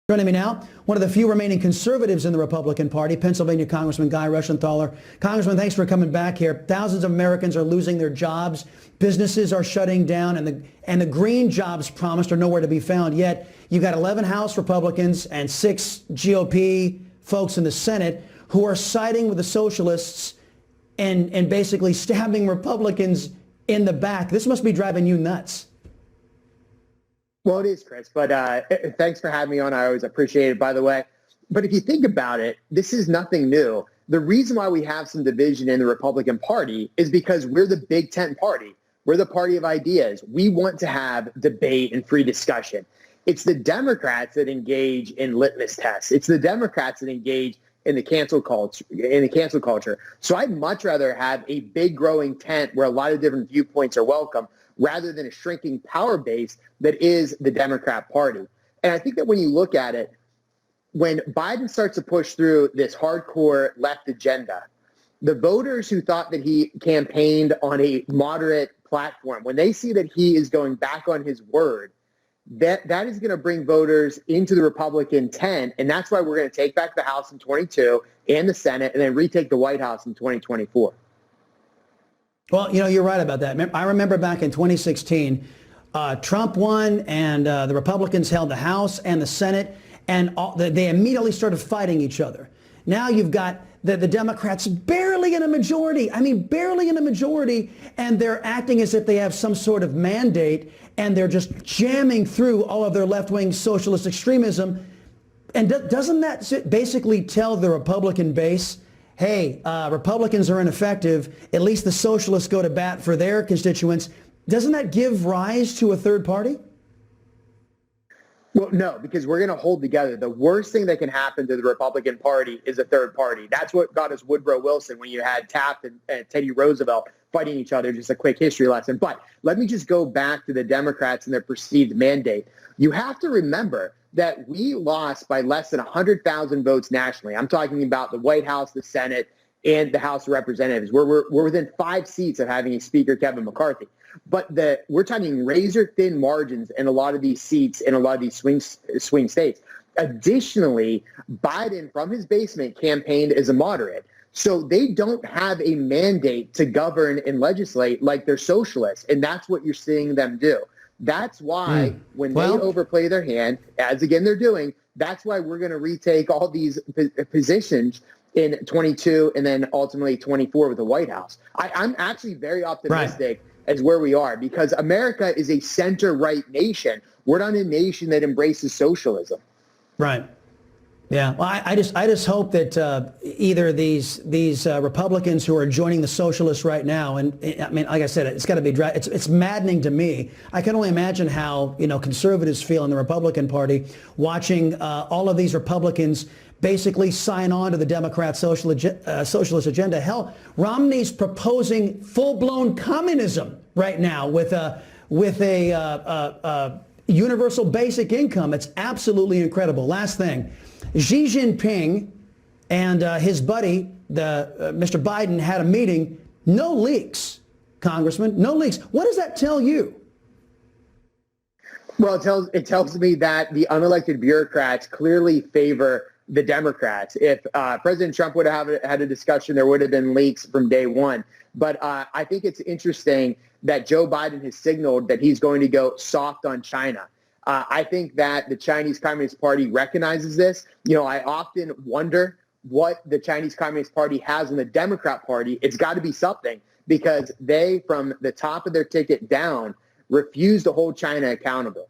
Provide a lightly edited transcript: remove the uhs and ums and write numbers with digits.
Joining me now, one of the few remaining conservatives in the Republican Party, Pennsylvania Congressman Guy Reschenthaler. Congressman, thanks for coming back here. Thousands of Americans are losing their jobs. Businesses are shutting down, and the green jobs promised are nowhere to be found. Yet you got 11 House Republicans and 6 GOP folks in the Senate who are siding with the socialists and basically stabbing Republicans in the back. This must be driving you nuts. Well, it is, Chris, but thanks for having me on. I always appreciate it, by the way. But if you think about it, this is nothing new. The reason why we have some division in the Republican Party is because we're the big tent party. We're the party of ideas. We want to have debate and free discussion. It's the Democrats that engage in litmus tests. It's the Democrats that engage in the cancel culture. So I'd much rather have a big growing tent where a lot of different viewpoints are welcome, rather than a shrinking power base that is the Democrat Party. And I think that when you look at it, when Biden starts to push through this hardcore left agenda, the voters who thought that he campaigned on a moderate platform, when they see that he is going back on his word, that is going to bring voters into the Republican tent. And that's why we're going to take back the House in 22 and the Senate and then retake the White House in 2024. Well, you know, you're right about that. I remember back in 2016, Trump won and the Republicans held the House and the Senate, and they immediately started fighting each other. Now you've got the Democrats barely in a majority. I mean, barely in a majority, and they're acting as if they have some sort of mandate, and they're just jamming through all of their left-wing socialist extremism. And doesn't that basically tell the Republican base, hey, Republicans are ineffective, at least the socialists go to bat for their constituents? Doesn't that give rise to a third party? Well, no, because we're going to hold together. The worst thing that can happen to the Republican Party is a third party. That's what got us Woodrow Wilson when you had Taft and Teddy Roosevelt fighting each other. Just a quick history lesson. But let me just go back to the Democrats and their perceived mandate. You have to remember that we lost by less than 100,000 votes nationally. I'm talking about the White House, the Senate, and the House of Representatives. We're within 5 seats of having a Speaker, Kevin McCarthy. But we're talking razor-thin margins in a lot of these seats in a lot of these swing states. Additionally, Biden, from his basement, campaigned as a moderate. So they don't have a mandate to govern and legislate like they're socialists, and that's what you're seeing them do. That's why when they overplay their hand, as again they're doing, that's why we're going to retake all these positions in 22 and then ultimately 24 with the White House. I'm actually very optimistic as where we are, because America is a center-right nation. We're not a nation that embraces socialism. Right. Yeah. Well, I just hope that either these Republicans who are joining the socialists right now, and I mean, like I said, it's got to be it's maddening to me. I can only imagine how conservatives feel in the Republican Party watching all of these Republicans basically sign on to the Democrat socialist agenda. Hell, Romney's proposing full-blown communism right now with a universal basic income. It's absolutely incredible. Last thing, Xi Jinping and his buddy, Mr. Biden, had a meeting. No leaks, Congressman, no leaks. What does that tell you? Well, it tells me that the unelected bureaucrats clearly favor the Democrats. If President Trump would have had a discussion, there would have been leaks from day one. But I think it's interesting that Joe Biden has signaled that he's going to go soft on China. I think that the Chinese Communist Party recognizes this. I often wonder what the Chinese Communist Party has in the Democrat Party. It's got to be something, because they, from the top of their ticket down, refuse to hold China accountable.